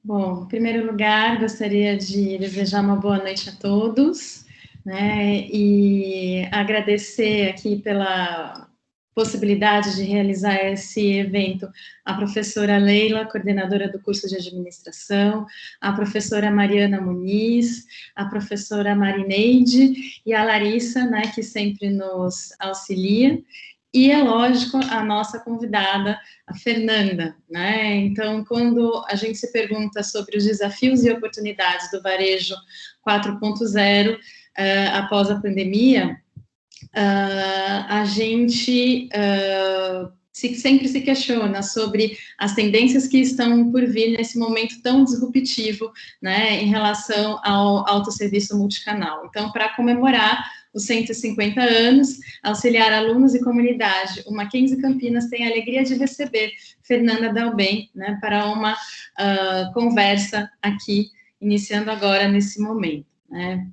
Bom, em primeiro lugar, gostaria de desejar uma boa noite a todos, né, e agradecer aqui pela possibilidade de realizar esse evento a professora Leila, coordenadora do curso de administração, a professora Mariana Muniz, a professora Marineide e a Larissa, né, que sempre nos auxilia, e é lógico, a nossa convidada, a Fernanda, né? Então, quando a gente se pergunta sobre os desafios e oportunidades do varejo 4.0 após a pandemia, a gente sempre se questiona sobre as tendências que estão por vir nesse momento tão disruptivo, né, em relação ao autosserviço multicanal. Então, para comemorar os 150 anos, auxiliar alunos e comunidade, o Mackenzie Campinas tem a alegria de receber Fernanda Dalben, né, para uma conversa aqui, iniciando agora nesse momento, né.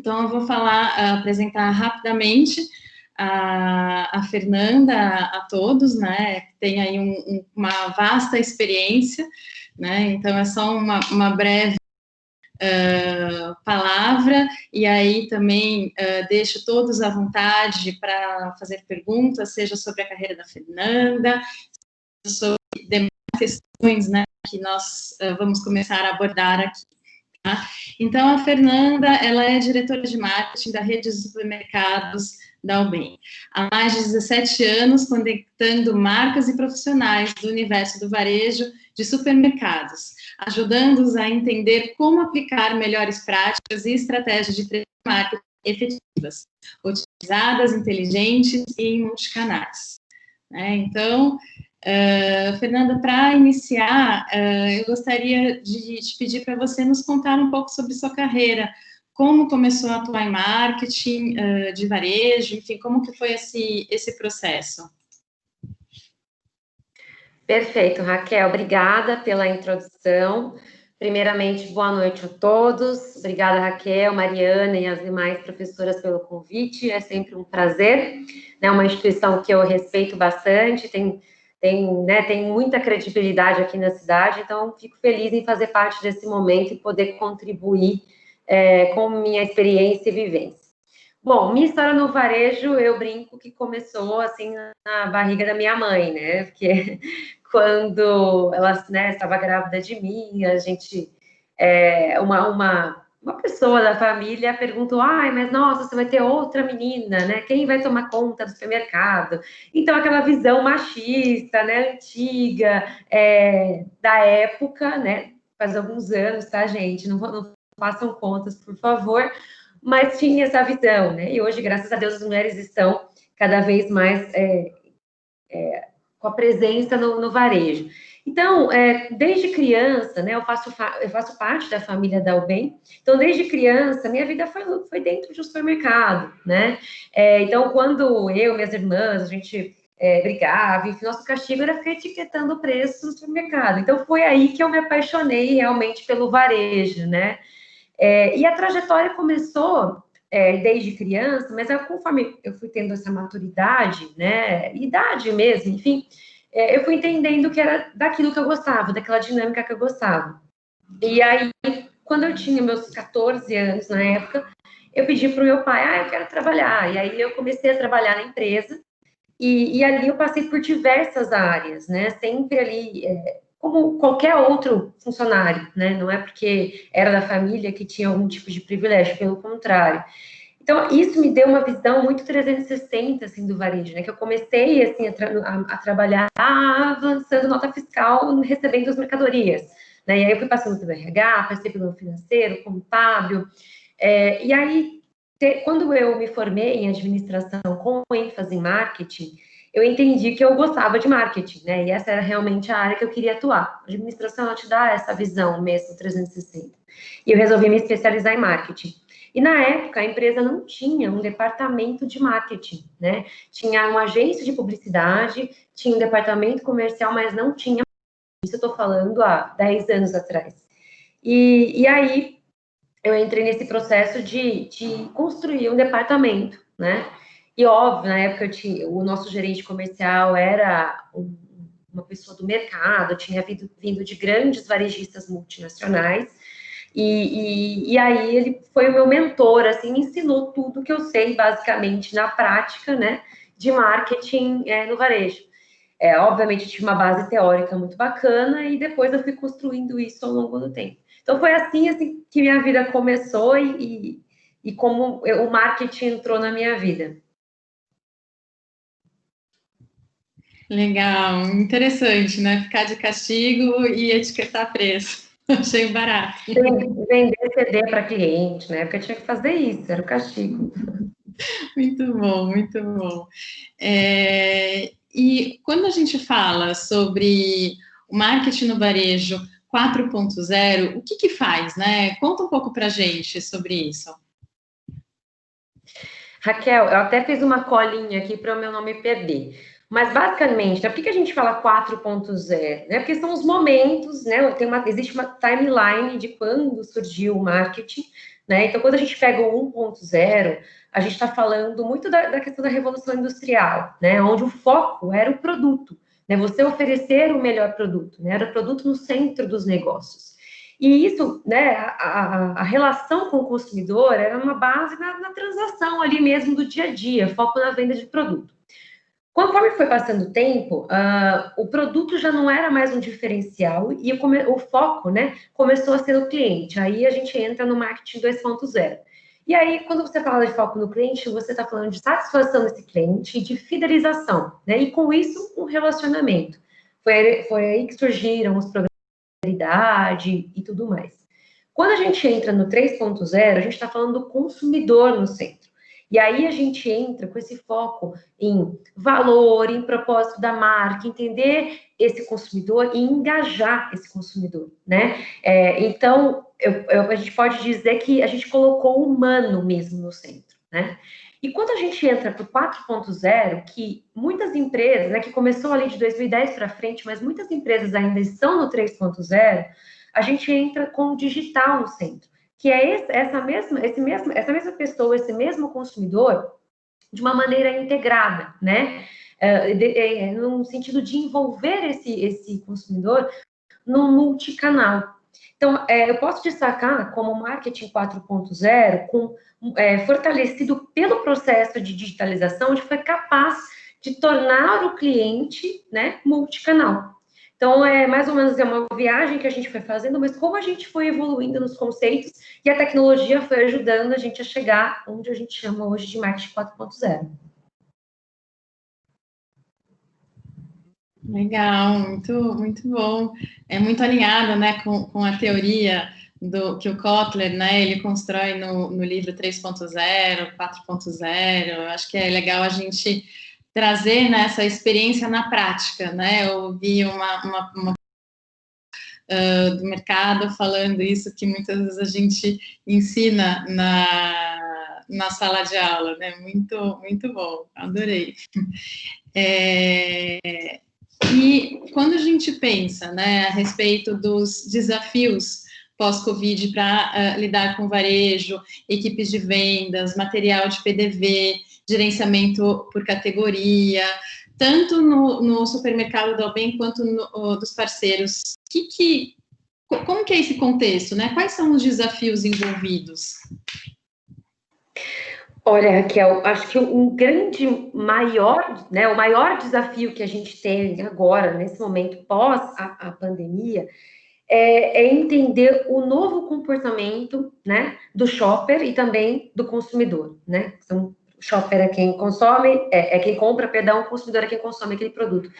Então, eu vou apresentar rapidamente a Fernanda a todos, né, que tem aí uma vasta experiência, né, então é só uma breve palavra, e aí também deixo todos à vontade para fazer perguntas, seja sobre a carreira da Fernanda, sobre demais questões, né, que nós vamos começar a abordar aqui. Tá? Então, a Fernanda, ela é diretora de marketing da rede de supermercados da Alben. Há mais de 17 anos, conectando marcas e profissionais do universo do varejo de supermercados, ajudando-os a entender como aplicar melhores práticas e estratégias de marketing efetivas, otimizadas, inteligentes e em multicanais. Então, Fernanda, para iniciar, eu gostaria de te pedir para você nos contar um pouco sobre sua carreira, como começou a atuar em marketing de varejo, enfim, como que foi esse processo? Perfeito, Raquel, obrigada pela introdução. Primeiramente, boa noite a todos. Obrigada, Raquel, Mariana e as demais professoras pelo convite. É sempre um prazer. É uma instituição que eu respeito bastante, tem muita credibilidade aqui na cidade, então fico feliz em fazer parte desse momento e poder contribuir com minha experiência e vivência. Bom, minha história no varejo, eu brinco que começou assim na barriga da minha mãe, né? Porque quando ela, né, estava grávida de mim, a gente, uma pessoa da família perguntou, ai, mas nossa, você vai ter outra menina, né? Quem vai tomar conta do supermercado? Então, aquela visão machista, né, antiga, da época, né? Faz alguns anos, tá, gente? Não façam contas, por favor, mas tinha essa visão, né? E hoje, graças a Deus, as mulheres estão cada vez mais com a presença no varejo. Então, desde criança, né, eu faço parte da família da Alben, então, desde criança, minha vida foi dentro de um supermercado, né? Então, quando eu e minhas irmãs, a gente brigava, enfim, nosso castigo era ficar etiquetando o preço no supermercado. Então, foi aí que eu me apaixonei realmente pelo varejo, né? E a trajetória começou desde criança, mas conforme eu fui tendo essa maturidade, né, idade mesmo, enfim, eu fui entendendo que era daquilo que eu gostava, daquela dinâmica que eu gostava. E aí, quando eu tinha meus 14 anos, na época, eu pedi para o meu pai, eu quero trabalhar. E aí eu comecei a trabalhar na empresa, e ali eu passei por diversas áreas, né, sempre ali como qualquer outro funcionário, né? Não é porque era da família que tinha algum tipo de privilégio, pelo contrário. Então, isso me deu uma visão muito 360, assim, do varejo, né? Que eu comecei, assim, a trabalhar avançando nota fiscal, recebendo as mercadorias, né? E aí eu fui passando pelo RH, passei pelo financeiro, contábil, e aí, quando eu me formei em administração com ênfase em marketing, eu entendi que eu gostava de marketing, né? E essa era realmente a área que eu queria atuar. A administração, ela te dá essa visão mesmo 360. E eu resolvi me especializar em marketing. E na época, a empresa não tinha um departamento de marketing, né? Tinha uma agência de publicidade, tinha um departamento comercial, mas não tinha. Isso eu estou falando há 10 anos atrás. E aí, eu entrei nesse processo de construir um departamento, né? E óbvio, na época o nosso gerente comercial era uma pessoa do mercado, eu tinha vindo de grandes varejistas multinacionais, e aí ele foi o meu mentor, assim, me ensinou tudo que eu sei, basicamente, na prática, né, de marketing no varejo. Obviamente, tive uma base teórica muito bacana e depois eu fui construindo isso ao longo do tempo. Então, foi assim que minha vida começou e como o marketing entrou na minha vida. Legal, interessante, né? Ficar de castigo e etiquetar preço. Achei barato. Vender CD para cliente, né? Porque eu tinha que fazer isso, era o castigo. Muito bom, muito bom. E quando a gente fala sobre o marketing no varejo 4.0, o que faz, né? Conta um pouco para a gente sobre isso. Raquel, eu até fiz uma colinha aqui para o meu não me perder. Mas, basicamente, né, por que a gente fala 4.0? Né? Porque são os momentos, né? Existe uma timeline de quando surgiu o marketing, né? Então, quando a gente pega o 1.0, a gente está falando muito da questão da revolução industrial, né? Onde o foco era o produto, né? Você oferecer o melhor produto, né? Era o produto no centro dos negócios. E isso, né, a relação com o consumidor era uma base na transação ali mesmo do dia a dia, foco na venda de produto. Conforme foi passando o tempo, o produto já não era mais um diferencial e o foco, né, começou a ser o cliente. Aí a gente entra no marketing 2.0. E aí, quando você fala de foco no cliente, você está falando de satisfação desse cliente e de fidelização, né? E com isso, um relacionamento. Foi aí que surgiram os programas e tudo mais. Quando a gente entra no 3.0, a gente está falando do consumidor no centro. E aí a gente entra com esse foco em valor, em propósito da marca, entender esse consumidor e engajar esse consumidor, né? Então, a gente pode dizer que a gente colocou o humano mesmo no centro, né? E quando a gente entra para o 4.0, que muitas empresas, né, que começou ali de 2010 para frente, mas muitas empresas ainda estão no 3.0, a gente entra com o digital no centro, que é essa mesma pessoa, esse mesmo consumidor, de uma maneira integrada, né? No sentido de envolver esse consumidor no multicanal. Então, eu posso destacar como marketing 4.0, fortalecido pelo processo de digitalização, onde foi capaz de tornar o cliente, né, multicanal. Então, mais ou menos uma viagem que a gente foi fazendo, mas como a gente foi evoluindo nos conceitos e a tecnologia foi ajudando a gente a chegar onde a gente chama hoje de marketing 4.0. Legal, muito bom. É muito alinhado, né, com a teoria que o Kotler, né, ele constrói no livro 3.0, 4.0. Acho que é legal a gente trazer, né, essa experiência na prática, né? Eu ouvi uma do mercado falando isso, que muitas vezes a gente ensina na sala de aula, né? Muito bom, adorei. E quando a gente pensa, né, a respeito dos desafios pós-Covid para lidar com varejo, equipes de vendas, material de PDV, gerenciamento por categoria, tanto no supermercado do Albem quanto dos parceiros, como que é esse contexto, né? Quais são os desafios envolvidos? Olha, Raquel, acho que o maior desafio que a gente tem agora, nesse momento pós a pandemia, é entender o novo comportamento, né, do shopper e também do consumidor, né? Então, o shopper é quem consome, quem compra, perdão, o consumidor é quem consome aquele produto.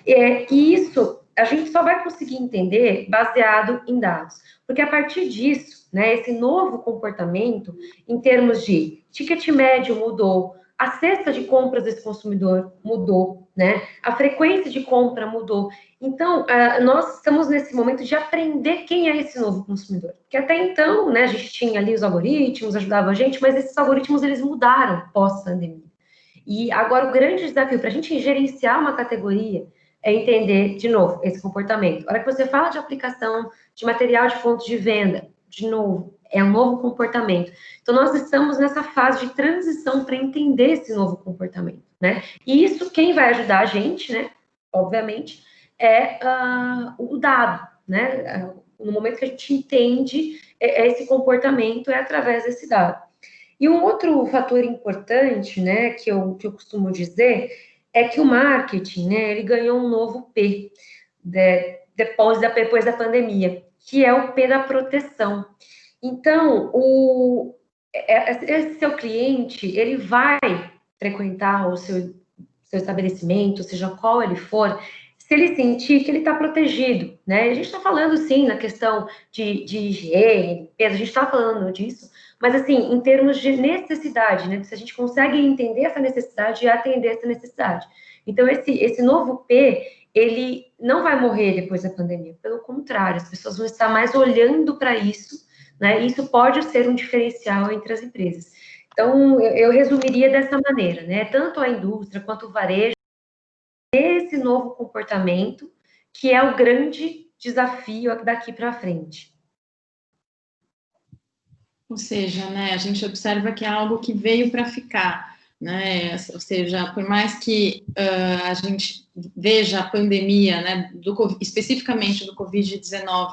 E isso a gente só vai conseguir entender baseado em dados, porque a partir disso, né, esse novo comportamento, em termos de ticket médio mudou, a cesta de compras desse consumidor mudou, né? A frequência de compra mudou. Então, nós estamos nesse momento de aprender quem é esse novo consumidor. Porque até então, né, a gente tinha ali os algoritmos, ajudava a gente, mas esses algoritmos, eles mudaram pós-pandemia. E agora o grande desafio para a gente gerenciar uma categoria é entender, de novo, esse comportamento. A hora que você fala de aplicação de material de fonte de venda, de novo, é um novo comportamento. Então, nós estamos nessa fase de transição para entender esse novo comportamento, né? E isso, quem vai ajudar a gente, né? Obviamente, o dado, né? No momento que a gente entende esse comportamento, é através desse dado. E um outro fator importante, né, que eu costumo dizer, é que o marketing, né, ele ganhou um novo P, depois da pandemia, que é o P da proteção. Então, esse seu cliente, ele vai frequentar o seu estabelecimento, seja qual ele for, se ele sentir que ele está protegido, né? A gente está falando, sim, na questão de higiene, limpeza, a gente está falando disso, mas, assim, em termos de necessidade, né? Se a gente consegue entender essa necessidade e atender essa necessidade. Então, esse novo P, ele não vai morrer depois da pandemia, pelo contrário, as pessoas vão estar mais olhando para isso, né? E isso pode ser um diferencial entre as empresas. Então, eu resumiria dessa maneira, né? Tanto a indústria quanto o varejo, esse novo comportamento, que é o grande desafio daqui para frente. Ou seja, né, a gente observa que é algo que veio para ficar, né? Ou seja, por mais que a gente veja a pandemia, né, especificamente do Covid-19,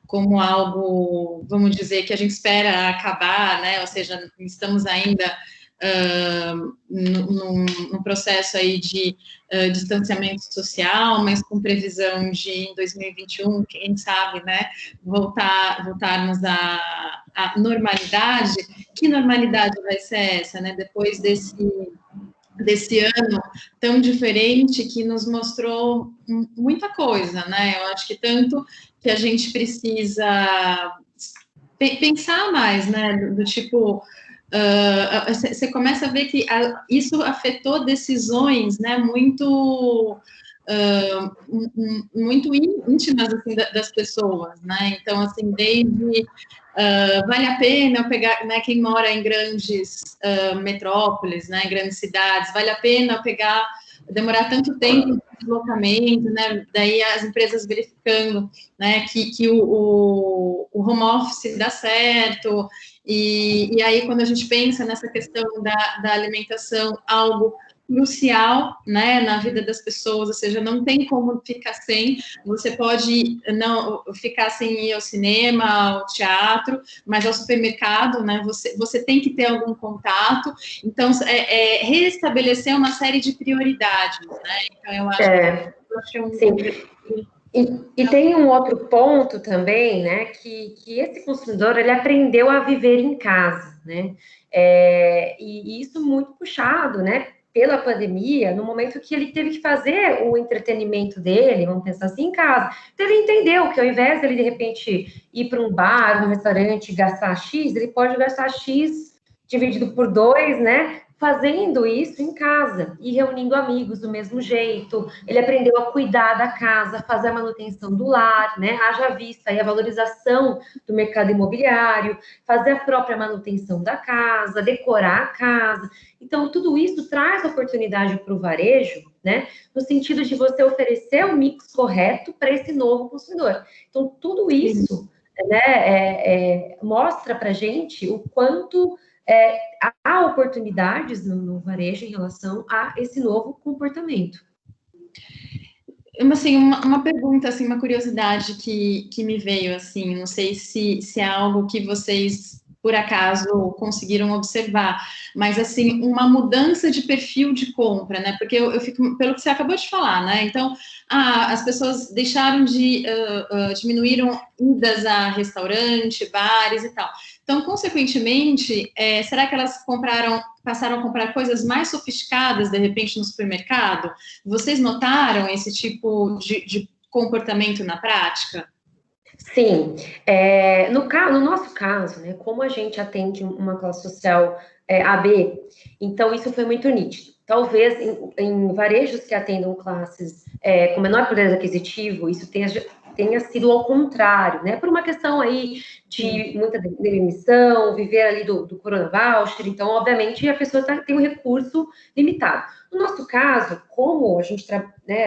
como algo, vamos dizer, que a gente espera acabar, né? Ou seja, estamos ainda num processo aí de distanciamento social, mas com previsão de, em 2021, quem sabe, né, voltarmos à normalidade. Que normalidade vai ser essa, né? Depois desse ano tão diferente que nos mostrou muita coisa, né? Eu acho que tanto que a gente precisa pensar mais, né? Do tipo, você começa a ver que isso afetou decisões, né? Muito muito íntimas assim, das pessoas, né? Então, assim, desde vale a pena eu pegar, né, quem mora em grandes metrópoles, né, em grandes cidades, vale a pena eu pegar, demorar tanto tempo de deslocamento, né? Daí as empresas verificando, né, que o home office dá certo, e aí quando a gente pensa nessa questão da alimentação, algo crucial, né, na vida das pessoas, ou seja, não tem como ficar sem, você pode não ficar sem ir ao cinema, ao teatro, mas ao supermercado, né, você tem que ter algum contato, então, restabelecer uma série de prioridades, né, então eu acho que sim. E tem um outro ponto também, né, que esse consumidor, ele aprendeu a viver em casa, né, e isso muito puxado, né, pela pandemia, no momento que ele teve que fazer o entretenimento dele, vamos pensar assim, em casa, então ele entendeu que ao invés dele, de repente, ir para um bar, um restaurante, gastar X, ele pode gastar X dividido por 2, né, fazendo isso em casa e reunindo amigos do mesmo jeito. Ele aprendeu a cuidar da casa, fazer a manutenção do lar, né? Haja vista aí a valorização do mercado imobiliário, fazer a própria manutenção da casa, decorar a casa. Então, tudo isso traz oportunidade para o varejo, né? No sentido de você oferecer o mix correto para esse novo consumidor. Então, tudo isso, né, mostra para a gente o quanto há oportunidades no varejo em relação a esse novo comportamento. Assim, uma pergunta, assim, uma curiosidade que me veio, assim, não sei se é algo que vocês, por acaso, conseguiram observar, mas, assim, uma mudança de perfil de compra, né, porque eu fico, pelo que você acabou de falar, né, então, as pessoas deixaram diminuíram idas a restaurante, bares e tal, então, consequentemente, será que elas passaram a comprar coisas mais sofisticadas, de repente, no supermercado? Vocês notaram esse tipo de comportamento na prática? Sim. No nosso caso, né, como a gente atende uma classe social AB, então isso foi muito nítido. Talvez em varejos que atendam classes com menor poder aquisitivo, isso tenha sido ao contrário, né? Por uma questão aí de muita demissão, viver ali do Corona Voucher, então, obviamente, a pessoa tem um recurso limitado. No nosso caso, como a gente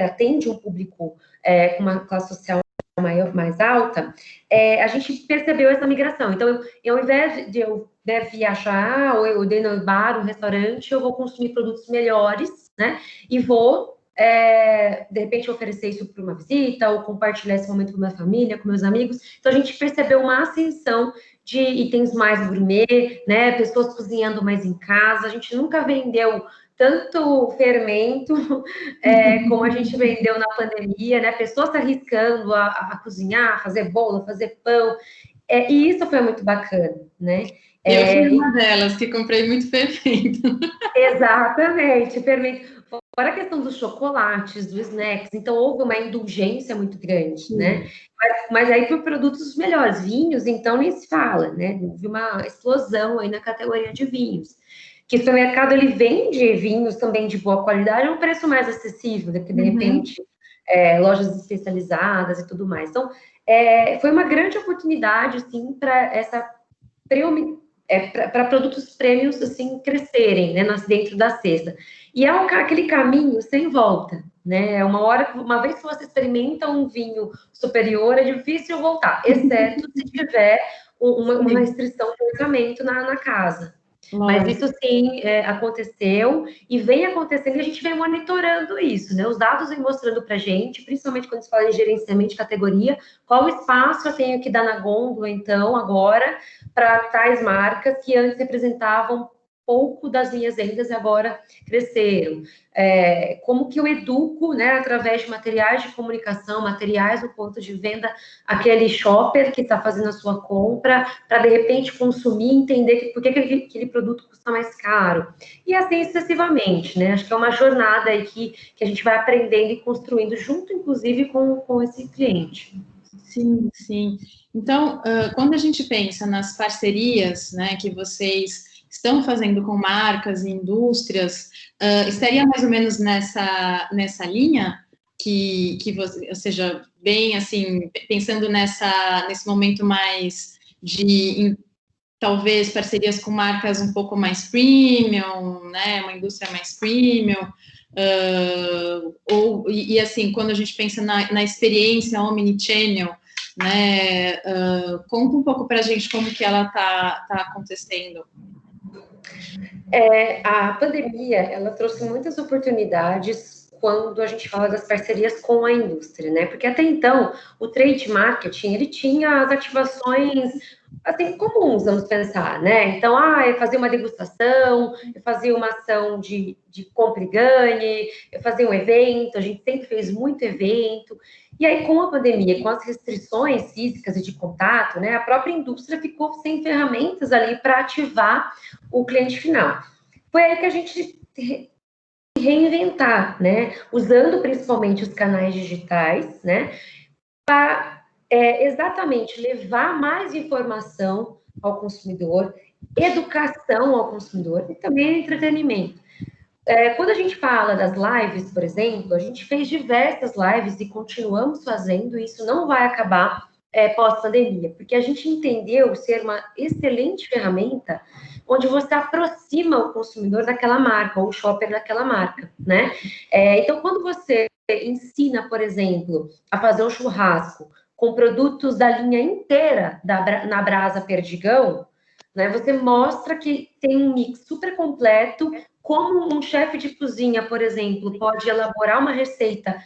atende um público com uma classe social mais alta, a gente percebeu essa migração. Então, ao invés de eu viajar, ou eu ir no bar, no restaurante, eu vou consumir produtos melhores, né? E vou de repente oferecer isso para uma visita, ou compartilhar esse momento com minha família, com meus amigos. Então, a gente percebeu uma ascensão de itens mais gourmet, né? Pessoas cozinhando mais em casa. A gente nunca vendeu tanto fermento como a gente vendeu na pandemia, né? Pessoas se arriscando a cozinhar, fazer bolo, fazer pão. E isso foi muito bacana, né? Eu fui uma delas que comprei muito fermento. Exatamente, fermento. Fora a questão dos chocolates, dos snacks, então houve uma indulgência muito grande, né? Mas aí por produtos melhores, vinhos, então nem se fala, né? Houve uma explosão aí na categoria de vinhos. Que o supermercado, ele vende vinhos também de boa qualidade a um preço mais acessível, né? Porque de repente, lojas especializadas e tudo mais. Então, foi uma grande oportunidade, assim, para essa para produtos prêmios assim crescerem, né, dentro da cesta. E é aquele caminho sem volta, né? Uma vez que você experimenta um vinho superior, é difícil voltar, exceto se tiver uma restrição de orçamento na casa. Mas isso sim aconteceu e vem acontecendo e a gente vem monitorando isso, né? Os dados vêm mostrando para a gente, principalmente quando se fala em gerenciamento de categoria, qual espaço eu tenho que dar na gôndola, então, agora, para tais marcas que antes representavam pouco das minhas vendas e agora cresceram. Como que eu educo, né, através de materiais de comunicação, materiais no ponto de venda, aquele shopper que está fazendo a sua compra, para de repente consumir, entender por que aquele produto custa mais caro. E assim sucessivamente, né? Acho que é uma jornada aí que a gente vai aprendendo e construindo junto, inclusive, com esse cliente. Sim, sim. Então, quando a gente pensa nas parcerias, né, que vocês estão fazendo com marcas e indústrias, estaria mais ou menos nessa linha que você, ou seja, bem assim, pensando nesse momento mais de talvez parcerias com marcas um pouco mais premium, né, uma indústria mais premium, e assim, quando a gente pensa na experiência omnichannel, né, conta um pouco para a gente como que ela tá acontecendo. A pandemia, ela trouxe muitas oportunidades quando a gente fala das parcerias com a indústria, né? Porque até então, o trade marketing, ele tinha as ativações, assim, comuns, vamos pensar, né? Então, eu fazia uma degustação, eu fazia uma ação de compra e ganhe, eu fazia um evento, a gente sempre fez muito evento. E aí, com a pandemia, com as restrições físicas e de contato, né, a própria indústria ficou sem ferramentas ali para ativar o cliente final. Foi aí que a gente reinventar, né, usando principalmente os canais digitais, né, para exatamente levar mais informação ao consumidor, educação ao consumidor e também entretenimento. Quando a gente fala das lives, por exemplo, a gente fez diversas lives e continuamos fazendo, e isso não vai acabar pós-pandemia, porque a gente entendeu ser uma excelente ferramenta onde você aproxima o consumidor daquela marca, ou o shopper daquela marca, né? Então, quando você ensina, por exemplo, a fazer um churrasco com produtos da linha inteira na Brasa Perdigão, né, você mostra que tem um mix super completo, como um chefe de cozinha, por exemplo, pode elaborar uma receita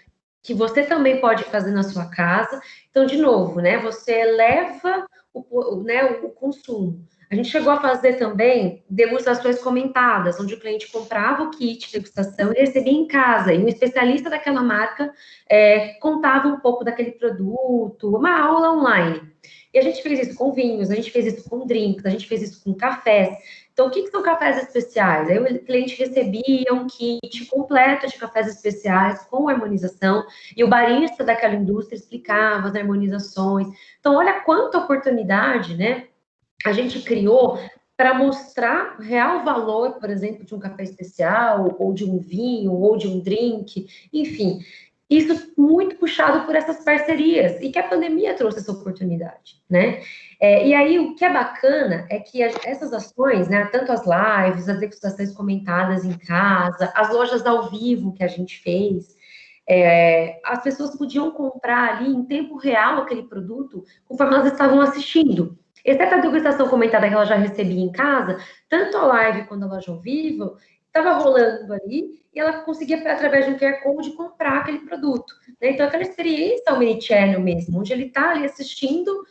que você também pode fazer na sua casa. Então, de novo, né, você eleva o consumo. A gente chegou a fazer também degustações comentadas, onde o cliente comprava o kit de degustação e recebia em casa, e um especialista daquela marca contava um pouco daquele produto, uma aula online. E a gente fez isso com vinhos, a gente fez isso com drinks, a gente fez isso com cafés. Então, o que são cafés especiais? Aí o cliente recebia um kit completo de cafés especiais com harmonização e o barista daquela indústria explicava as harmonizações. Então, olha quanta oportunidade, né, a gente criou para mostrar o real valor, por exemplo, de um café especial, ou de um vinho, ou de um drink, enfim. Isso muito puxado por essas parcerias, e que a pandemia trouxe essa oportunidade, né? E aí, o que é bacana é que essas ações, né, tanto as lives, as degustações comentadas em casa, as lojas ao vivo que a gente fez, as pessoas podiam comprar ali em tempo real aquele produto conforme elas estavam assistindo. Exceto a degustação comentada que ela já recebia em casa, tanto a live quanto a loja ao vivo, estava rolando ali e ela conseguia, através de um QR Code, comprar aquele produto. Né? Então, aquela experiência omnichannel mesmo, onde ele está ali assistindo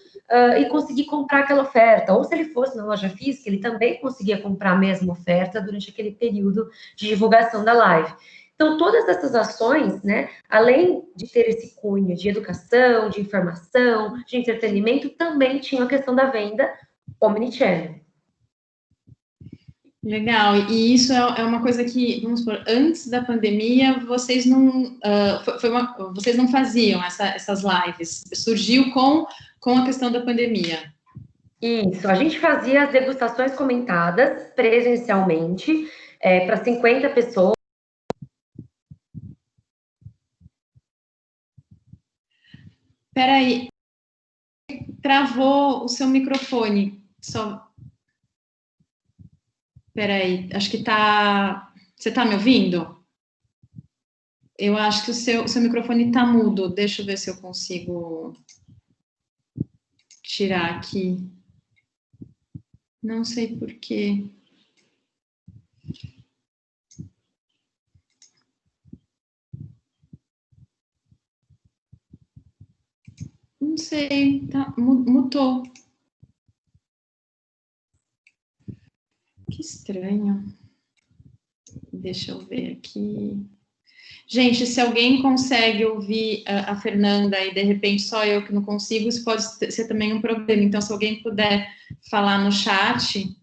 e conseguir comprar aquela oferta. Ou se ele fosse na loja física, ele também conseguia comprar a mesma oferta durante aquele período de divulgação da live. Então, todas essas ações, né, além de ter esse cunho de educação, de informação, de entretenimento, também tinha a questão da venda omnichannel. Legal, e isso é uma coisa que, vamos supor, antes da pandemia, vocês não, vocês não faziam essas lives, surgiu com a questão da pandemia. Isso, a gente fazia as degustações comentadas presencialmente para 50 pessoas. Peraí, travou o seu microfone, só... Peraí, acho que tá... Você tá me ouvindo? Eu acho que o seu microfone tá mudo, deixa eu ver se eu consigo tirar aqui. Não sei por quê. Não sei, tá, mutou. Que estranho. Deixa eu ver aqui. Gente, se alguém consegue ouvir a Fernanda e de repente só eu que não consigo, isso pode ser também um problema. Então, se alguém puder falar no chat.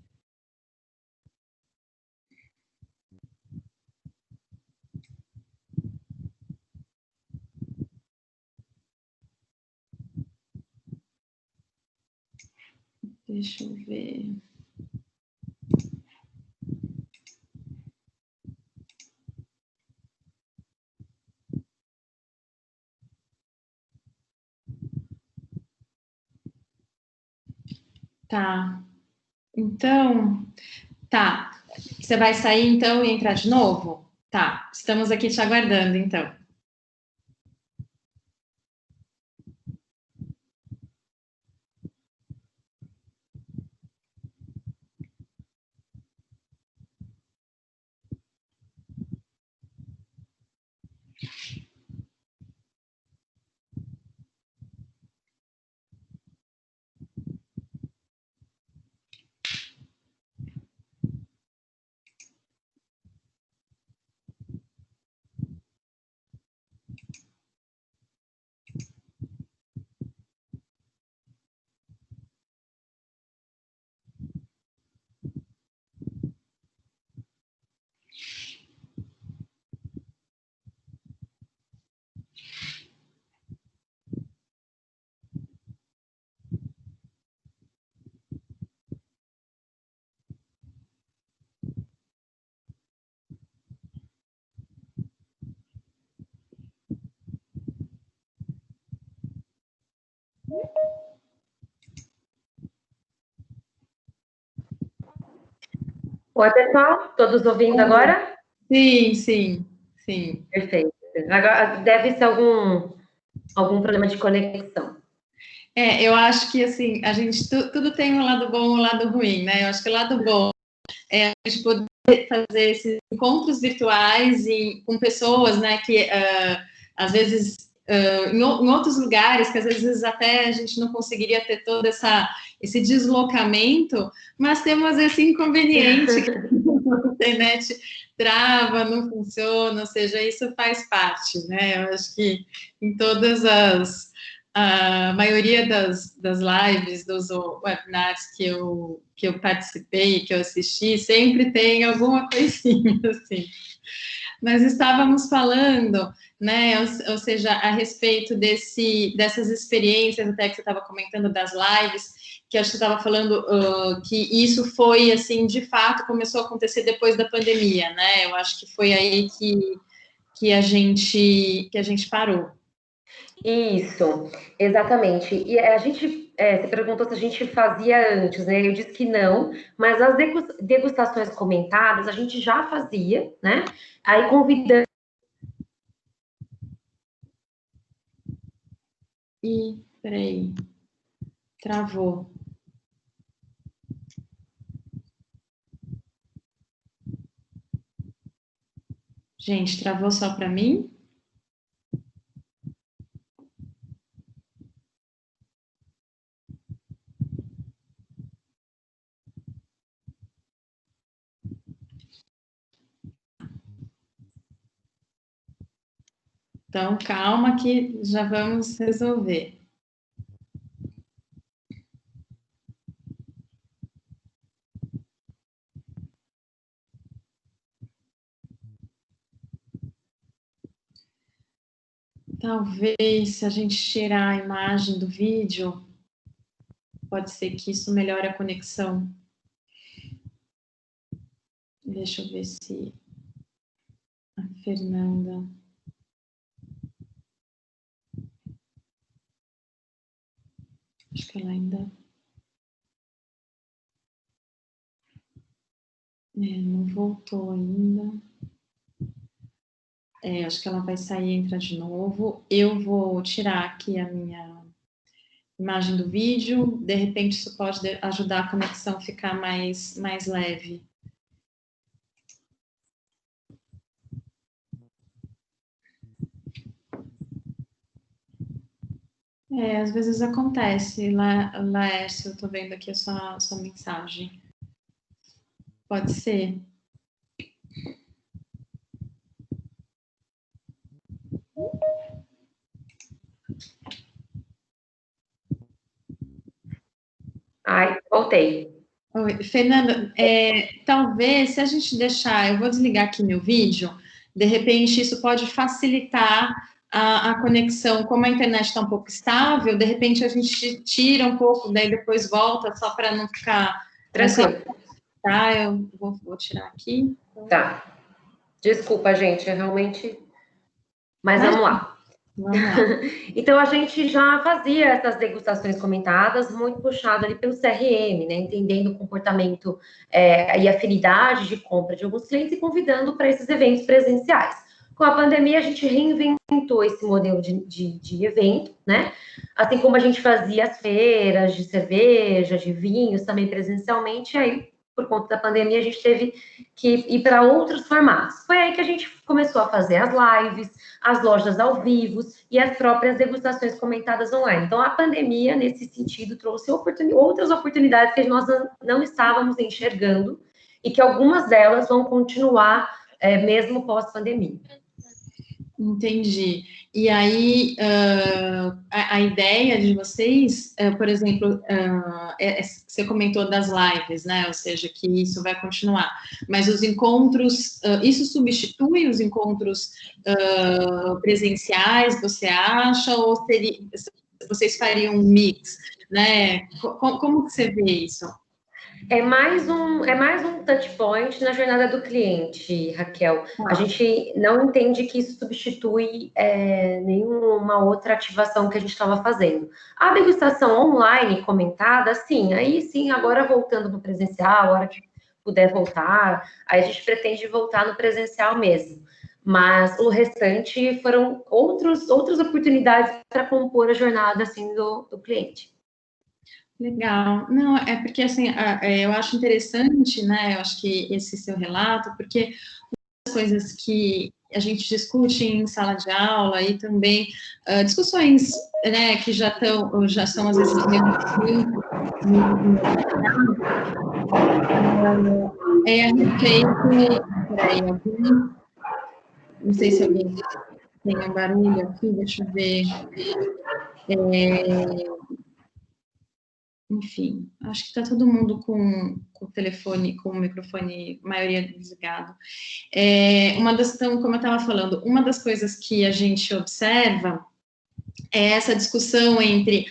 Deixa eu ver. Tá. Então, tá. Você vai sair então e entrar de novo? Tá. Estamos aqui te aguardando, então. Oi, pessoal, todos ouvindo agora? Sim, sim, sim. Perfeito. Agora deve ser algum problema de conexão. Eu acho que assim, a gente tudo tem um lado bom e um lado ruim, né? Eu acho que o lado bom é a gente poder fazer esses encontros virtuais com pessoas, né, que às vezes em outros lugares, que às vezes até a gente não conseguiria ter todo esse deslocamento, mas temos esse inconveniente que a internet trava, não funciona, ou seja, isso faz parte, né? Eu acho que em todas a maioria das lives, dos webinars que eu participei, que eu assisti, sempre tem alguma coisinha assim. Nós estávamos falando, né, ou seja, a respeito dessas experiências, até que você estava comentando das lives, que acho que você estava falando que isso foi, assim, de fato, começou a acontecer depois da pandemia, né? Eu acho que foi aí que a gente parou. Isso, exatamente. E a gente, você perguntou se a gente fazia antes, né? Eu disse que não, mas as degustações comentadas a gente já fazia, né? Aí convidando. Peraí, travou. Gente, travou só para mim? Então, calma que já vamos resolver. Talvez, se a gente tirar a imagem do vídeo, pode ser que isso melhore a conexão. Deixa eu ver se a Fernanda... Acho que ela ainda... não voltou ainda. Acho que ela vai sair e entrar de novo. Eu vou tirar aqui a minha imagem do vídeo. De repente, isso pode ajudar a conexão a ficar mais leve. Às vezes acontece. Laércio, eu tô vendo aqui a sua mensagem. Pode ser. Ai, voltei. Oi, Fernanda, talvez, se a gente deixar, eu vou desligar aqui meu vídeo, de repente isso pode facilitar a conexão, como a internet está um pouco estável, de repente a gente tira um pouco, daí depois volta, só para não ficar... Tranquilo. Tá, eu vou tirar aqui. Tá. Desculpa, gente, realmente... Mas vamos lá. Vamos lá. Então, a gente já fazia essas degustações comentadas, muito puxado ali pelo CRM, né? Entendendo o comportamento e afinidade de compra de alguns clientes e convidando para esses eventos presenciais. Com a pandemia, a gente reinventou esse modelo de evento, né? Assim como a gente fazia as feiras de cerveja, de vinhos, também presencialmente, aí, por conta da pandemia, a gente teve que ir para outros formatos. Foi aí que a gente começou a fazer as lives, as lojas ao vivo e as próprias degustações comentadas online. Então, a pandemia, nesse sentido, trouxe outras oportunidades que nós não estávamos enxergando e que algumas delas vão continuar mesmo pós-pandemia. Entendi. E aí, a ideia de vocês, por exemplo, você comentou das lives, né? Ou seja, que isso vai continuar. Mas os encontros, isso substitui os encontros presenciais, você acha? Ou vocês fariam um mix, né? Como que você vê isso? É mais um touch point na jornada do cliente, Raquel. A gente não entende que isso substitui nenhuma outra ativação que a gente estava fazendo. A degustação online comentada, sim, aí sim, agora voltando no presencial, a hora que puder voltar, aí a gente pretende voltar no presencial mesmo. Mas o restante foram outras oportunidades para compor a jornada assim, do cliente. Legal. Não, é porque, assim, eu acho interessante, né, eu acho que esse seu relato, porque uma das coisas que a gente discute em sala de aula e também discussões, né, que já são, às vezes, a respeito... Peraí, não sei se alguém tem um barulho aqui, deixa eu ver... Enfim, acho que está todo mundo com o telefone, com o microfone, maioria desligado. Como eu estava falando, uma das coisas que a gente observa é essa discussão entre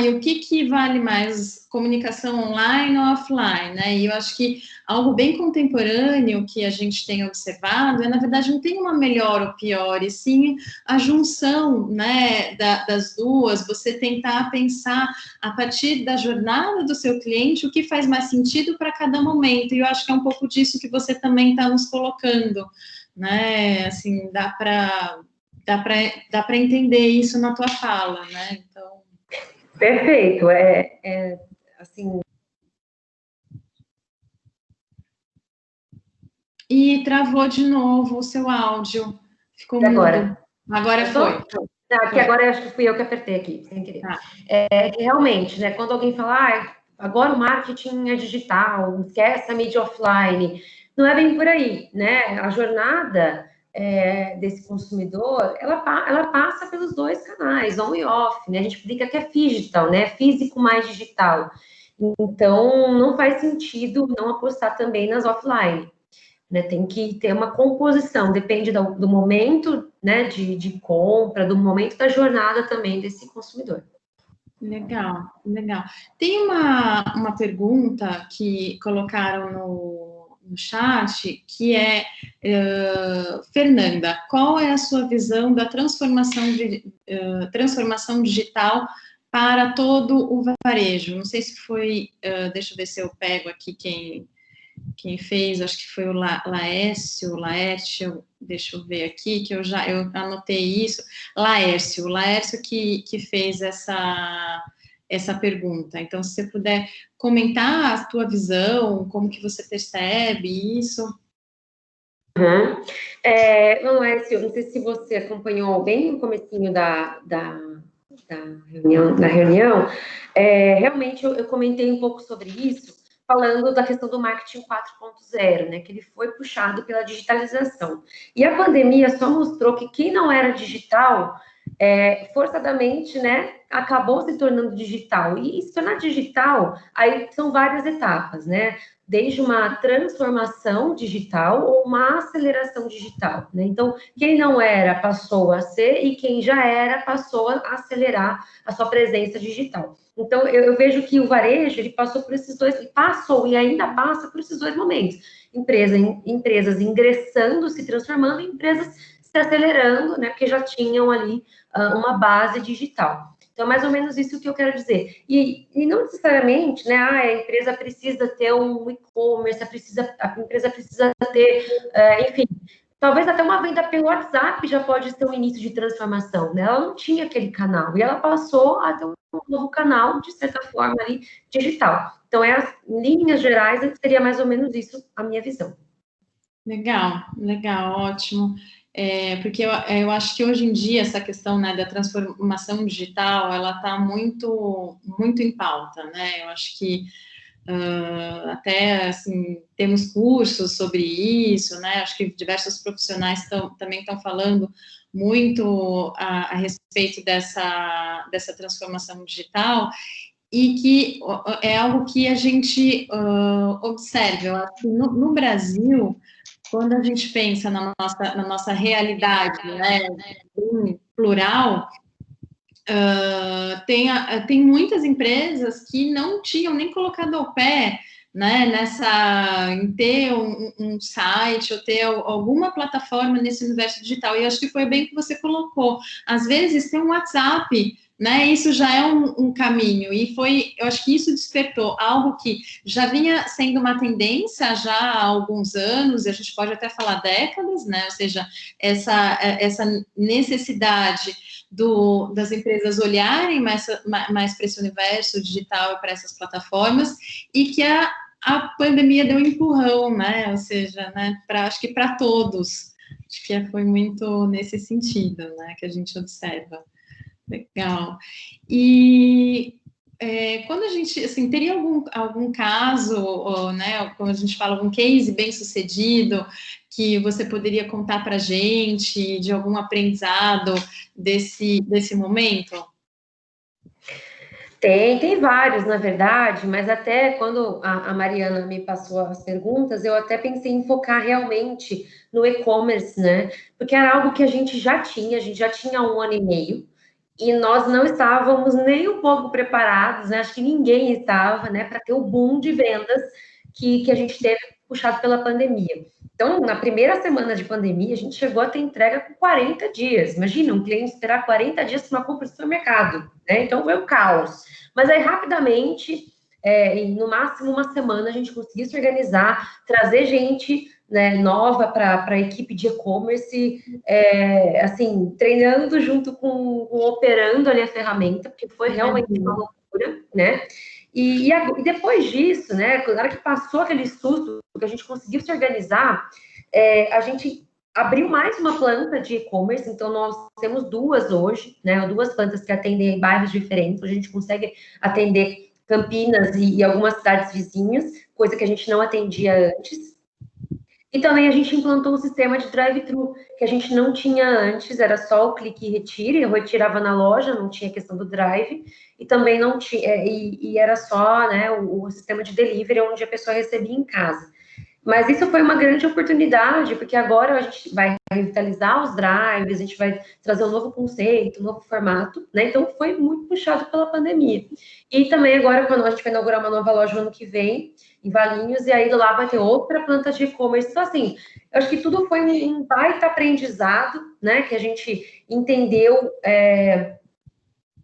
e o que vale mais, comunicação online ou offline, né? E eu acho que algo bem contemporâneo que a gente tem observado na verdade, não tem uma melhor ou pior, e sim a junção, né, das duas, você tentar pensar a partir da jornada do seu cliente o que faz mais sentido para cada momento, e eu acho que é um pouco disso que você também está nos colocando, né? Assim, dá para entender isso na tua fala, né? Então... Perfeito. Assim... E travou de novo o seu áudio. Ficou mudo. Agora foi. Aqui agora acho que fui eu que apertei aqui, sem querer. Realmente, né? Quando alguém fala, agora o marketing é digital, esquece a mídia offline, não é bem por aí, né? A jornada desse consumidor, ela passa pelos dois canais, on e off, né? A gente brinca que é digital, né? Físico mais digital. Então, não faz sentido não apostar também nas offline. Né, tem que ter uma composição, depende do momento, né, de compra, do momento da jornada também desse consumidor. Legal, legal. Tem uma pergunta que colocaram no chat, que é, Fernanda, qual é a sua visão da transformação digital para todo o varejo? Não sei se foi, deixa eu ver se eu pego aqui quem fez, acho que foi o Laércio, deixa eu ver aqui, que eu anotei isso, Laércio que fez essa pergunta. Então, se você puder comentar a tua visão, como que você percebe isso? Laércio, não sei se você acompanhou bem no comecinho da reunião, realmente eu comentei um pouco sobre isso, falando da questão do marketing 4.0, né, que ele foi puxado pela digitalização. E a pandemia só mostrou que quem não era digital, forçadamente, né, acabou se tornando digital. E se tornar digital, aí são várias etapas, né? Desde uma transformação digital ou uma aceleração digital, né? Então, quem não era passou a ser e quem já era passou a acelerar a sua presença digital. Então, eu vejo que o varejo, ele passou por esses dois, passou e ainda passa por esses dois momentos. Empresas ingressando, se transformando, e empresas se acelerando, né, porque já tinham ali uma base digital. Então, mais ou menos isso que eu quero dizer. E não necessariamente, né, a empresa precisa ter um e-commerce, a empresa precisa ter, enfim, talvez até uma venda pelo WhatsApp já pode ser um início de transformação, né? Ela não tinha aquele canal, e ela passou a ter um novo canal, de certa forma, ali, digital. Então, em linhas gerais, seria mais ou menos isso a minha visão. Legal, ótimo. Porque eu acho que hoje em dia essa questão, né, da transformação digital, ela está muito, muito em pauta, né? Eu acho que até, assim, temos cursos sobre isso, né? Acho que diversos profissionais também estão falando muito a respeito dessa transformação digital, e que é algo que a gente observa. Eu acho que no Brasil, quando a gente pensa na nossa realidade, né, plural, tem muitas empresas que não tinham nem colocado o pé, né, em ter um site ou ter alguma plataforma nesse universo digital. E acho que foi bem que você colocou. Às vezes tem um WhatsApp, né? Isso já é um caminho. E eu acho que isso despertou algo que já vinha sendo uma tendência já há alguns anos, e a gente pode até falar décadas, né? Ou seja, essa necessidade das empresas olharem mais para esse universo digital e para essas plataformas, e que a pandemia deu um empurrão, né? Ou seja, né, acho que para todos. Acho que foi muito nesse sentido, né, que a gente observa. Legal. E quando a gente, assim, teria algum caso, ou, né, quando a gente fala algum case bem sucedido, que você poderia contar para a gente, de algum aprendizado desse momento? Tem vários, na verdade, mas até quando a Mariana me passou as perguntas, eu até pensei em focar realmente no e-commerce, né? Porque era algo que a gente já tinha 1 ano e meio, e nós não estávamos nem um pouco preparados, né? Acho que ninguém estava, né, para ter o boom de vendas que a gente teve puxado pela pandemia. Então, na primeira semana de pandemia, a gente chegou a ter entrega com 40 dias. Imagina, um cliente esperar 40 dias para uma compra de supermercado, né? Então, foi um caos. Mas aí, rapidamente, no máximo uma semana, a gente conseguiu se organizar, trazer gente, né, nova para a equipe de e-commerce, assim, treinando junto com operando ali a ferramenta, porque foi realmente uma loucura, né? E depois disso, né, na hora que passou aquele susto, que a gente conseguiu se organizar, a gente abriu mais uma planta de e-commerce, então nós temos 2 hoje, né? 2 plantas que atendem em bairros diferentes, a gente consegue atender Campinas e algumas cidades vizinhas, coisa que a gente não atendia antes. E também a gente implantou um sistema de drive-thru, que a gente não tinha antes, era só o clique e retire, eu retirava na loja, não tinha questão do drive, e também não tinha, e era só, né, o sistema de delivery, onde a pessoa recebia em casa. Mas isso foi uma grande oportunidade, porque agora a gente vai revitalizar os drives, a gente vai trazer um novo conceito, um novo formato, né? Então foi muito puxado pela pandemia. E também agora, quando a gente vai inaugurar uma nova loja no ano que vem, em Valinhos, e aí do lá vai ter outra planta de e-commerce. Então, assim, eu acho que tudo foi um baita aprendizado, né? Que a gente entendeu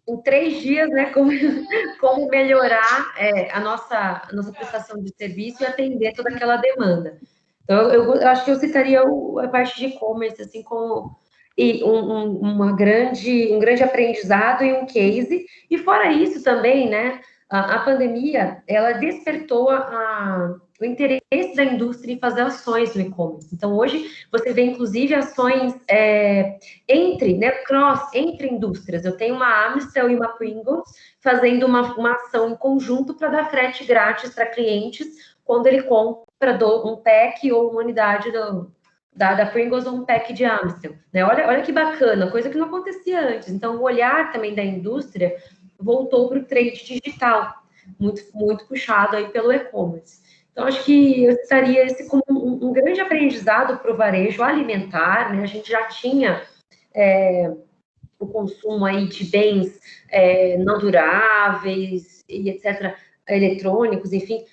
em 3 dias, né, como melhorar a nossa prestação de serviço e atender toda aquela demanda. Então, eu acho que eu citaria a parte de e-commerce, assim, como um grande aprendizado e um case. E fora isso também, né, a pandemia, ela despertou o interesse da indústria em fazer ações no e-commerce. Então, hoje, você vê, inclusive, ações entre indústrias. Eu tenho uma Amstel e uma Pringles fazendo uma ação em conjunto para dar frete grátis para clientes quando ele compra um pack ou uma unidade da Pringles ou um pack de Amstel. Né? Olha que bacana, coisa que não acontecia antes. Então, o olhar também da indústria voltou para o trade digital, muito, muito puxado aí pelo e-commerce. Então, acho que eu citaria esse como um grande aprendizado para o varejo alimentar, né? A gente já tinha o consumo aí de bens não duráveis e etc., eletrônicos, enfim,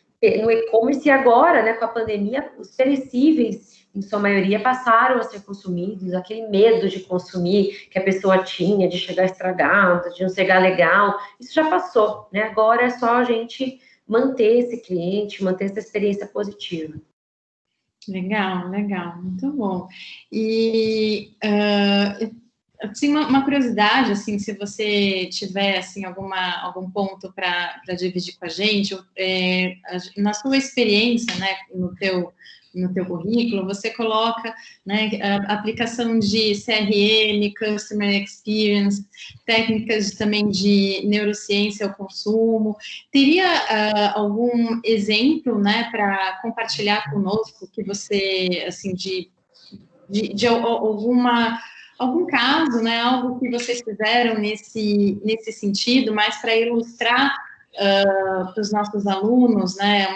no e-commerce, e agora, né, com a pandemia, os perecíveis, em sua maioria, passaram a ser consumidos, aquele medo de consumir que a pessoa tinha, de chegar estragado, de não chegar legal, isso já passou, né? Agora é só a gente manter esse cliente, manter essa experiência positiva. Legal, legal, muito bom. E assim, uma curiosidade, assim, se você tiver assim algum ponto para dividir com a gente, na sua experiência, né, no teu currículo, você coloca, né, a aplicação de CRM, Customer Experience, técnicas também de neurociência ao consumo. Teria algum exemplo, né, para compartilhar conosco que você, assim, de algum caso, né, algo que vocês fizeram nesse sentido, mas para ilustrar para os nossos alunos, né,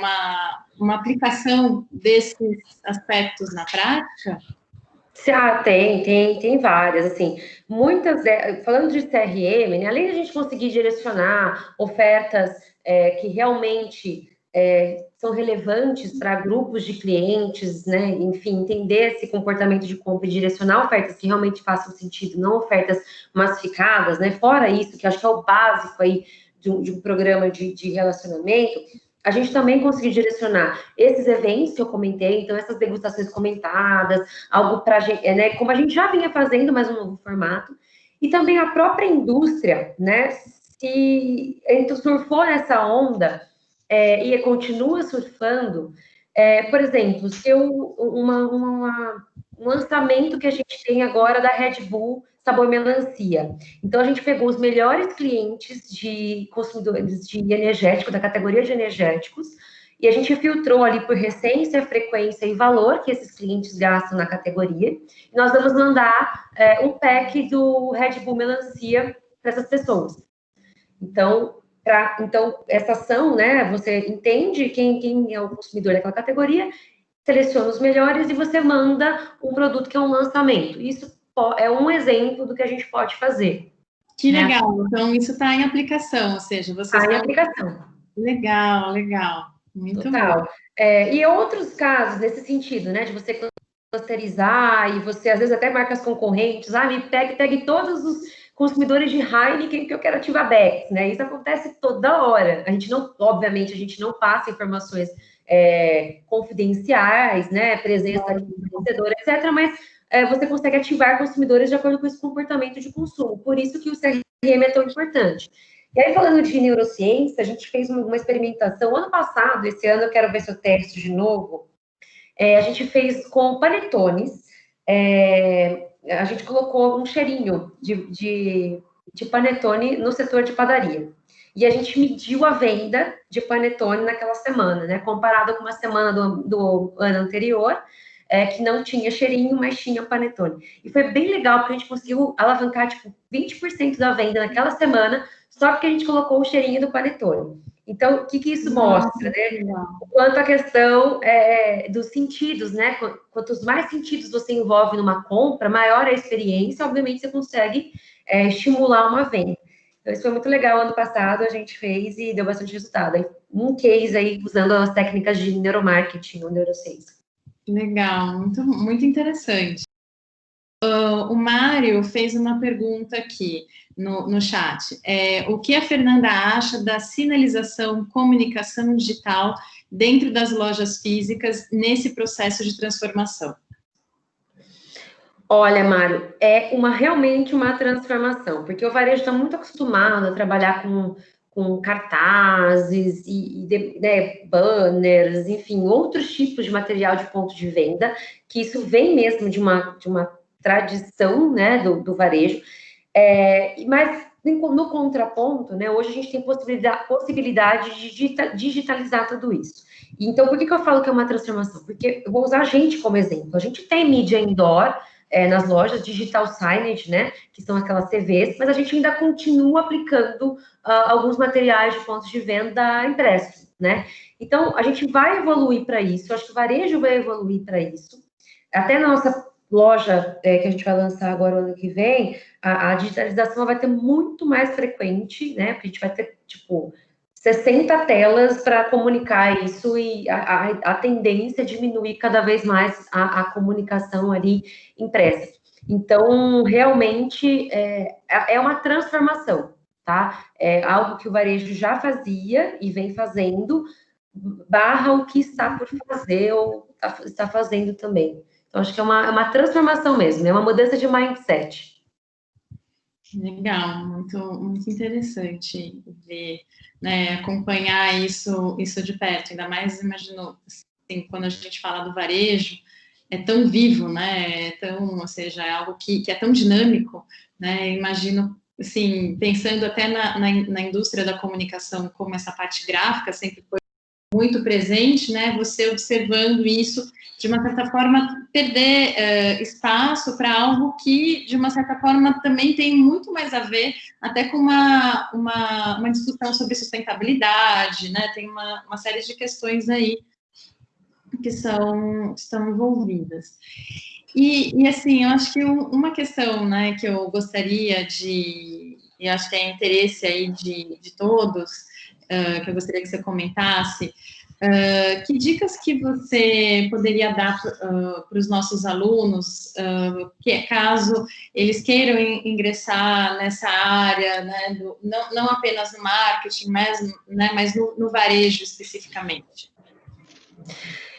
uma aplicação desses aspectos na prática? Tem várias, assim, falando de CRM, né, além de a gente conseguir direcionar ofertas que realmente são relevantes para grupos de clientes, né, enfim, entender esse comportamento de compra e direcionar ofertas que realmente façam sentido, não ofertas massificadas, né, fora isso, que acho que é o básico aí de um programa de relacionamento, a gente também conseguiu direcionar esses eventos que eu comentei, então essas degustações comentadas, algo para a gente, né, como a gente já vinha fazendo, mas um novo formato, e também a própria indústria, né, se surfou nessa onda e continua surfando, por exemplo, um lançamento que a gente tem agora da Red Bull sabor melancia. Então, a gente pegou os melhores clientes de consumidores de energético, da categoria de energéticos, e a gente filtrou ali por recência, frequência e valor que esses clientes gastam na categoria. E nós vamos mandar um pack do Red Bull melancia para essas pessoas. Então, essa ação, né, você entende quem é o consumidor daquela categoria, seleciona os melhores e você manda um produto que é um lançamento. Isso é um exemplo do que a gente pode fazer. Que legal, né? Então isso está em aplicação, ou seja, vocês estão... em aplicação. Legal, muito Total. bom. E outros casos nesse sentido, né, de você clusterizar e você, às vezes, até marcas concorrentes, me pegue todos os consumidores de Heineken que eu quero ativar Beck's, né? Isso acontece toda hora. Obviamente, a gente não passa informações confidenciais, né? Presença de fornecedor, etc., mas você consegue ativar consumidores de acordo com esse comportamento de consumo. Por isso que o CRM é tão importante. E aí, falando de neurociência, a gente fez uma experimentação ano passado, esse ano eu quero ver se eu testo de novo, A gente fez com panetones, a gente colocou um cheirinho de panetone no setor de padaria. E a gente mediu a venda de panetone naquela semana, né? Comparado com uma semana do ano anterior, que não tinha cheirinho, mas tinha panetone. E foi bem legal, porque a gente conseguiu alavancar, tipo, 20% da venda naquela semana, só porque a gente colocou o cheirinho do panetone. Então, o que isso mostra, né? O quanto a questão dos sentidos, né? Quantos mais sentidos você envolve numa compra, maior a experiência, obviamente você consegue estimular uma venda. Então, isso foi muito legal. Ano passado a gente fez e deu bastante resultado. Um case aí usando as técnicas de neuromarketing, o neurociência. Legal, muito, muito interessante. O Mário fez uma pergunta aqui no chat. O que a Fernanda acha da sinalização, comunicação digital dentro das lojas físicas nesse processo de transformação? Olha, Mário, realmente uma transformação, porque o varejo está muito acostumado a trabalhar com cartazes né, banners, enfim, outros tipos de material de ponto de venda, que isso vem mesmo de uma tradição, né, do varejo, mas no contraponto, né, hoje a gente tem possibilidade de digitalizar tudo isso. Então, por que eu falo que é uma transformação? Porque eu vou usar a gente como exemplo. A gente tem mídia indoor, nas lojas, digital signage, né, que são aquelas TVs, mas a gente ainda continua aplicando alguns materiais de pontos de venda impressos, né? Então, a gente vai evoluir para isso, eu acho que o varejo vai evoluir para isso. Até na nossa loja, que a gente vai lançar agora o ano que vem, a digitalização vai ter muito mais frequente, né? Porque a gente vai ter, tipo, 60 telas para comunicar isso e a tendência é diminuir cada vez mais a comunicação ali impressa. Então, realmente, é uma transformação, tá? É algo que o varejo já fazia e vem fazendo, barra o que está por fazer ou está fazendo também. Então, acho que é uma transformação mesmo, é uma mudança de mindset. Legal, muito, muito interessante ver, né, acompanhar isso de perto, ainda mais, imagino, assim, quando a gente fala do varejo, é tão vivo, né, ou seja, é algo que é tão dinâmico, né, imagino, assim, pensando até na indústria da comunicação, como essa parte gráfica sempre foi muito presente, né, você observando isso, de uma certa forma, perder espaço para algo que, de uma certa forma, também tem muito mais a ver até com uma discussão sobre sustentabilidade, né, tem uma série de questões aí que estão envolvidas. E assim, eu acho que uma questão, né, que eu gostaria e acho que é interesse aí de todos, que eu gostaria que você comentasse, que dicas que você poderia dar para os nossos alunos, que caso eles queiram ingressar nessa área, né, não apenas no marketing, mas no varejo especificamente?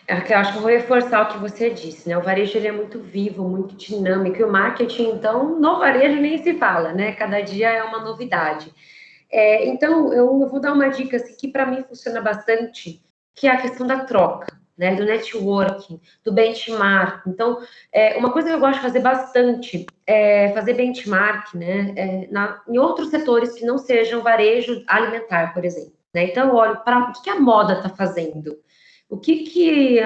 Eu acho que eu vou reforçar o que você disse, né? O varejo ele é muito vivo, muito dinâmico, e o marketing, então, no varejo nem se fala, né? Cada dia é uma novidade. Então, eu vou dar uma dica assim, que para mim funciona bastante, que é a questão da troca, né? Do networking, do benchmark. Então, uma coisa que eu gosto de fazer bastante é fazer benchmark, né? Em outros setores que não sejam varejo alimentar, por exemplo. Né? Então, eu olho para o que a moda está fazendo. O que de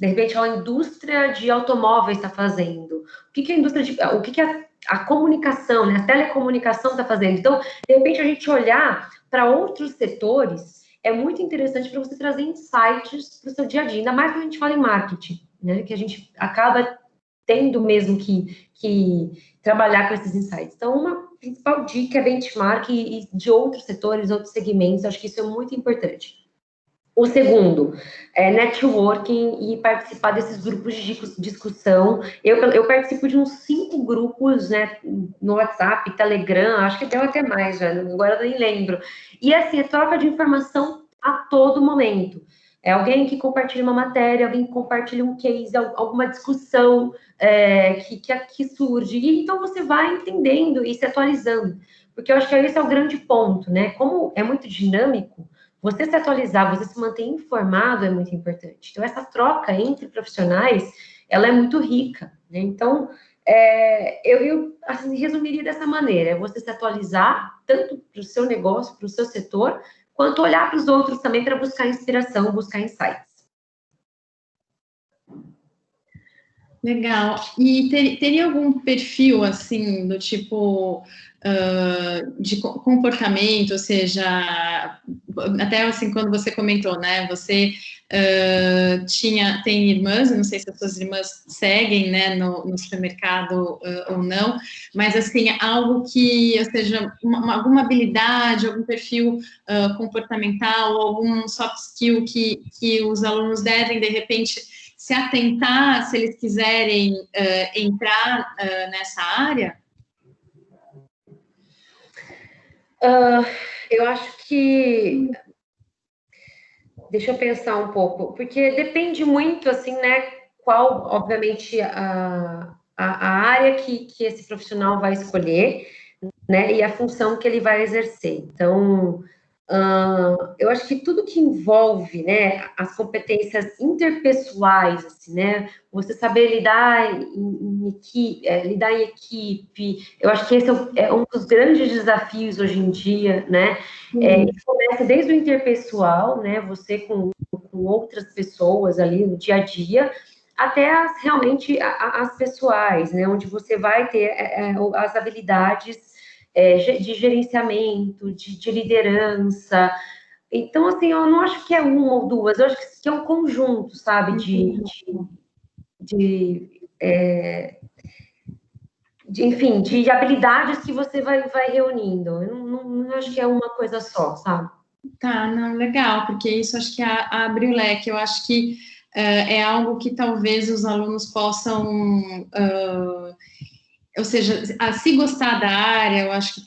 repente a indústria de automóveis está fazendo? O que a comunicação, né, a telecomunicação está fazendo? Então, de repente, a gente olhar para outros setores é muito interessante para você trazer insights para o seu dia a dia, ainda mais quando a gente fala em marketing, né, que a gente acaba tendo mesmo que trabalhar com esses insights. Então, uma principal dica é benchmark e de outros setores, outros segmentos, acho que isso é muito importante. O segundo é networking e participar desses grupos de discussão. Eu participo de uns 5 grupos, né, no WhatsApp, Telegram, acho que deu até mais já, agora eu nem lembro. E assim, é troca de informação a todo momento. É alguém que compartilha uma matéria, alguém que compartilha um case, alguma discussão que surge. E então você vai entendendo e se atualizando. Porque eu acho que esse é o grande ponto, né? Como é muito dinâmico, você se atualizar, você se manter informado é muito importante. Então, essa troca entre profissionais, ela é muito rica, né? Então, eu assim, resumiria dessa maneira: é você se atualizar tanto para o seu negócio, para o seu setor, quanto olhar para os outros também para buscar inspiração, buscar insights. Legal. E teria algum perfil, assim, do tipo de comportamento, ou seja, até assim, quando você comentou, né, você tem irmãs, eu não sei se as suas irmãs seguem, né, no supermercado ou não, mas, assim, algo que, ou seja, alguma habilidade, algum perfil comportamental, algum soft skill que os alunos devem, de repente, se atentar se eles quiserem entrar nessa área? Eu acho que... Deixa eu pensar um pouco, porque depende muito, assim, né, qual, obviamente, a área que esse profissional vai escolher, né, e a função que ele vai exercer. Então, eu acho que tudo que envolve, né, as competências interpessoais, assim, né, você saber lidar em equipe, eu acho que esse é um dos grandes desafios hoje em dia, né, começa desde o interpessoal, né, você com outras pessoas ali no dia a dia, até realmente as pessoais, né, onde você vai ter as habilidades de gerenciamento, de liderança. Então, assim, eu não acho que é uma ou duas, eu acho que é um conjunto, sabe, enfim, de habilidades que você vai reunindo. Eu não acho que é uma coisa só, sabe? Tá, não, legal, porque isso acho que abre o leque. Eu acho que é algo que talvez os alunos possam ou seja, se gostar da área, eu acho que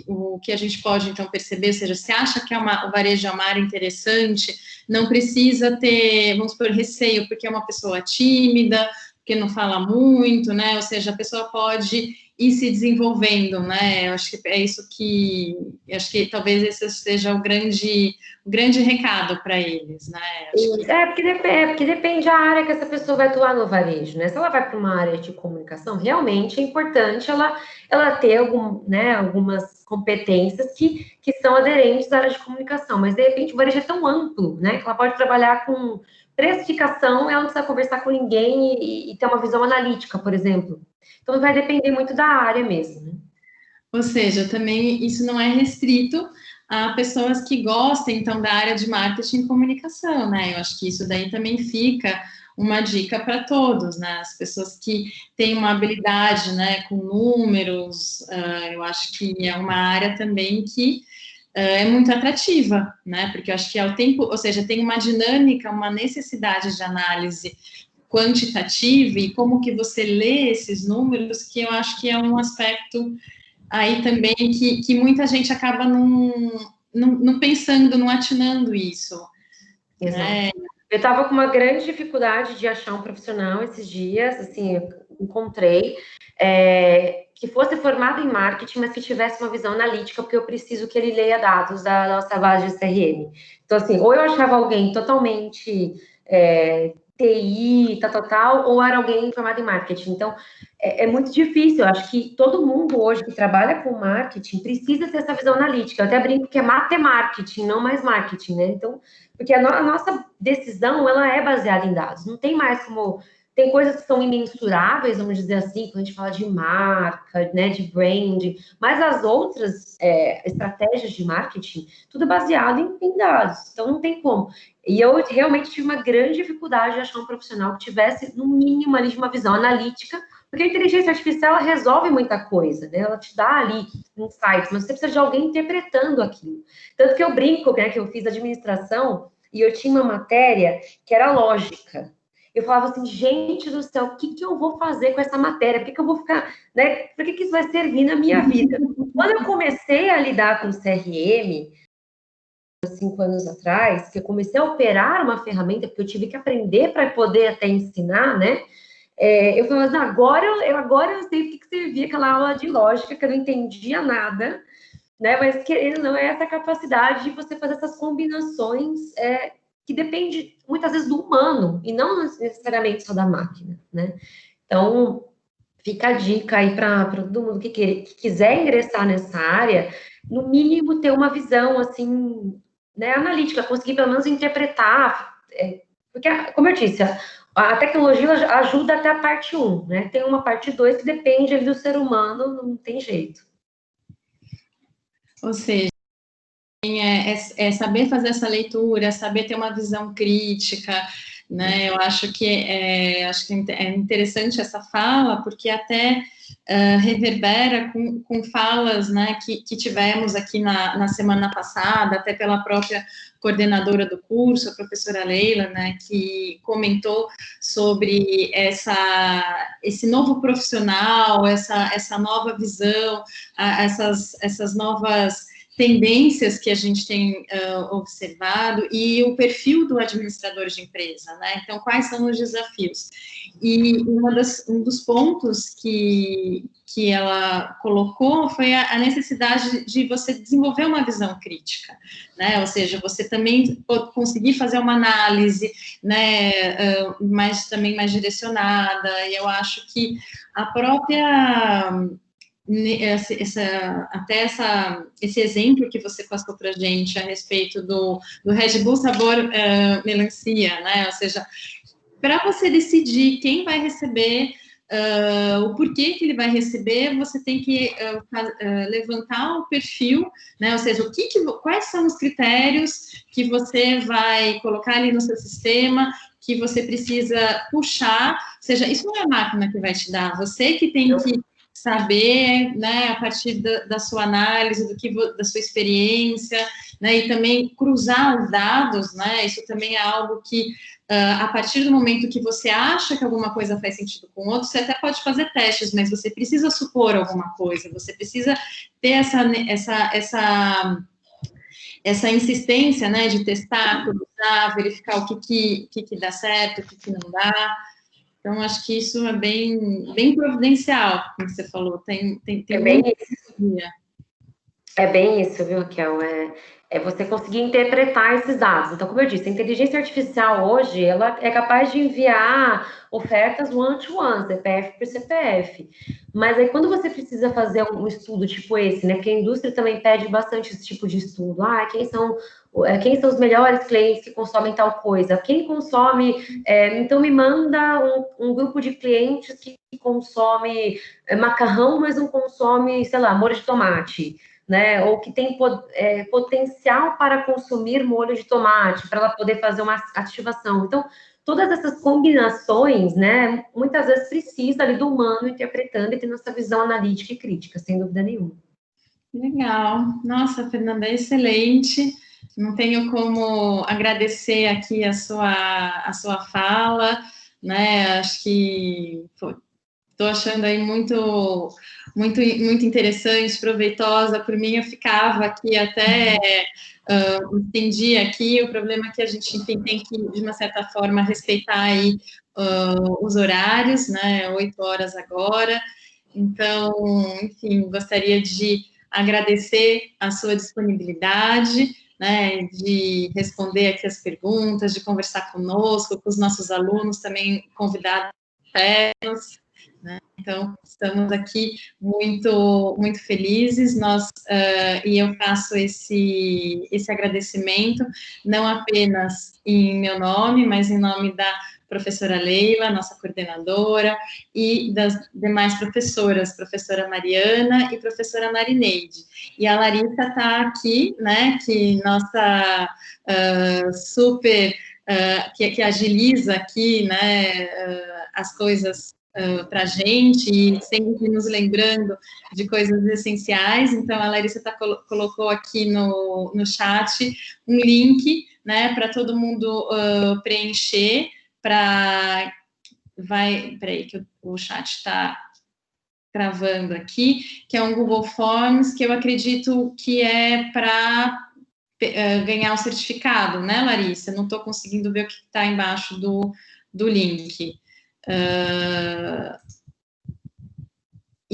o que a gente pode, então, perceber, ou seja, se acha que o varejo é uma área interessante, não precisa ter, vamos supor, receio, porque é uma pessoa tímida, porque não fala muito, né, ou seja, a pessoa pode ir se desenvolvendo, né, eu acho que é isso acho que talvez esse seja o grande recado para eles, né. Porque depende da área que essa pessoa vai atuar no varejo, né? Se ela vai para uma área de comunicação, realmente é importante ela ter algumas competências que são aderentes à área de comunicação, mas de repente o varejo é tão amplo, né? Que ela pode trabalhar com precificação, ela não precisa conversar com ninguém e ter uma visão analítica, por exemplo. Então vai depender muito da área mesmo, né? Ou seja, também isso não é restrito a pessoas que gostem, então, da área de marketing e comunicação, né? Eu acho que isso daí também fica uma dica para todos, né? As pessoas que têm uma habilidade, né, com números, eu acho que é uma área também que é muito atrativa, né? Porque eu acho que ao tempo, ou seja, tem uma dinâmica, uma necessidade de análise quantitativa e como que você lê esses números, que eu acho que é um aspecto aí também que muita gente acaba não pensando, não atinando isso. Exato. Né? Eu estava com uma grande dificuldade de achar um profissional esses dias, assim, eu encontrei, que fosse formado em marketing, mas que tivesse uma visão analítica, porque eu preciso que ele leia dados da nossa base de CRM. Então, assim, ou eu achava alguém totalmente TI, tal, ou era alguém formado em marketing. Então, é muito difícil. Eu acho que todo mundo hoje que trabalha com marketing precisa ter essa visão analítica. Eu até brinco que é marketing, não mais marketing, né? Então, porque a nossa decisão, ela é baseada em dados. Não tem mais como... Tem coisas que são imensuráveis, vamos dizer assim, quando a gente fala de marca, né, de brand, mas as outras estratégias de marketing, tudo baseado em dados. Então, não tem como. E eu realmente tive uma grande dificuldade de achar um profissional que tivesse, no mínimo, ali, de uma visão analítica, porque a inteligência artificial, ela resolve muita coisa, né? Ela te dá ali insights, mas você precisa de alguém interpretando aquilo. Tanto que eu brinco, né, que eu fiz administração e eu tinha uma matéria que era lógica. Eu falava assim, gente do céu, o que eu vou fazer com essa matéria? Por que eu vou ficar, né? Por que isso vai servir na minha vida? Quando eu comecei a lidar com CRM, 5 anos atrás, que eu comecei a operar uma ferramenta, porque eu tive que aprender para poder até ensinar, né? Eu falei, agora eu sei o que servia aquela aula de lógica, que eu não entendia nada, né? Mas querendo ou não, é essa capacidade de você fazer essas combinações que depende muitas vezes do humano e não necessariamente só da máquina, né? Então, fica a dica aí para todo mundo que quiser ingressar nessa área, no mínimo ter uma visão assim, né, analítica, conseguir pelo menos interpretar, porque, como eu disse, a tecnologia ajuda até a parte 1, né? Tem uma parte 2 que depende ali do ser humano, não tem jeito. Ou seja, saber fazer essa leitura, saber ter uma visão crítica, né? Eu acho que é interessante essa fala, porque até reverbera com falas, né, que tivemos aqui na semana passada, até pela própria coordenadora do curso, a professora Leila, né, que comentou sobre esse novo profissional, essa nova visão, essas novas tendências que a gente tem observado e o perfil do administrador de empresa, né? Então, quais são os desafios? E um dos pontos que ela colocou foi a necessidade de você desenvolver uma visão crítica, né? Ou seja, você também conseguir fazer uma análise, né, também mais direcionada, e eu acho que a própria esse exemplo que você passou para a gente a respeito do Red Bull sabor melancia, né? Ou seja, para você decidir quem vai receber, o porquê que ele vai receber, você tem que levantar o perfil, né? Ou seja, quais são os critérios que você vai colocar ali no seu sistema, que você precisa puxar, ou seja, isso não é a máquina que vai te dar, você que tem que saber, né, a partir da sua análise, da sua experiência, né, e também cruzar os dados, né, isso também é algo que, a partir do momento que você acha que alguma coisa faz sentido com outro, você até pode fazer testes, mas você precisa supor alguma coisa, você precisa ter essa insistência, né, de testar, cruzar, verificar o que dá certo, o que não dá. Então, acho que isso é bem providencial, como você falou. Tem bem isso. É bem isso, viu, Raquel? É você conseguir interpretar esses dados. Então, como eu disse, a inteligência artificial hoje, ela é capaz de enviar ofertas one-to-one, CPF por CPF. Mas aí, quando você precisa fazer um estudo tipo esse, né, porque a indústria também pede bastante esse tipo de estudo. Quem são os melhores clientes que consomem tal coisa? Quem consome... então, me manda um grupo de clientes que consome macarrão, mas não consome, sei lá, molho de tomate, né? Ou que tem potencial para consumir molho de tomate, para ela poder fazer uma ativação. Então, todas essas combinações, né, muitas vezes precisa ali do humano interpretando e tendo essa visão analítica e crítica, sem dúvida nenhuma. Legal. Nossa, Fernanda, excelente. Não tenho como agradecer aqui a sua fala, né? Acho que estou achando aí muito interessante, proveitosa. Por mim, eu ficava aqui até entendi aqui. O problema é que a gente, enfim, tem que, de uma certa forma, respeitar aí os horários, né? 8 horas agora. Então, enfim, gostaria de agradecer a sua disponibilidade, né, de responder aqui as perguntas, de conversar conosco, com os nossos alunos, também convidados externos, né? Então, estamos aqui muito felizes, e eu faço esse agradecimento, não apenas em meu nome, mas em nome da professora Leila, nossa coordenadora, e das demais professoras, professora Mariana e professora Marineide. E a Larissa está aqui, né, que nossa super, que agiliza aqui, né, as coisas para a gente, e sempre nos lembrando de coisas essenciais. Então, a Larissa colocou aqui no chat um link, né, para todo mundo preencher, peraí, que o chat está travando aqui, que é um Google Forms, que eu acredito que é para ganhar o certificado, né, Larissa? Não estou conseguindo ver o que está embaixo do link.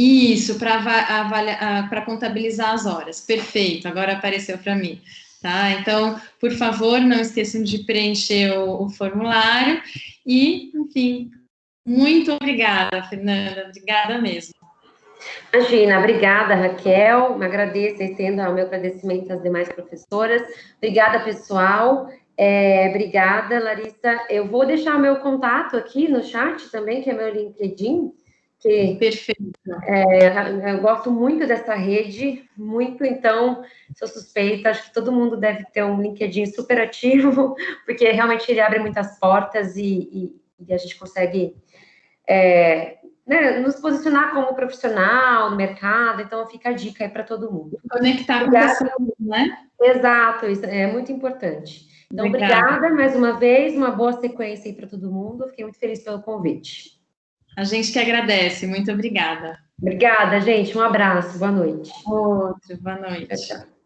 Isso, para contabilizar as horas. Perfeito, agora apareceu para mim. Tá? Então, por favor, não esqueçam de preencher o formulário. E, enfim, muito obrigada, Fernanda. Obrigada mesmo. Imagina, obrigada, Raquel. Me agradeço, estendo o meu agradecimento às demais professoras. Obrigada, pessoal. Obrigada, Larissa. Eu vou deixar o meu contato aqui no chat também, que é meu LinkedIn. Perfeito. Eu gosto muito dessa rede, muito, então, sou suspeita, acho que todo mundo deve ter um LinkedIn super ativo, porque realmente ele abre muitas portas e a gente consegue nos posicionar como profissional no mercado, então fica a dica aí para todo mundo. Conectar com pessoas, né? Exato, isso é muito importante. Então, obrigada mais uma vez, uma boa sequência aí para todo mundo, fiquei muito feliz pelo convite. A gente que agradece, muito obrigada. Obrigada, gente, um abraço, boa noite. Outro, boa noite. Tchau, tchau.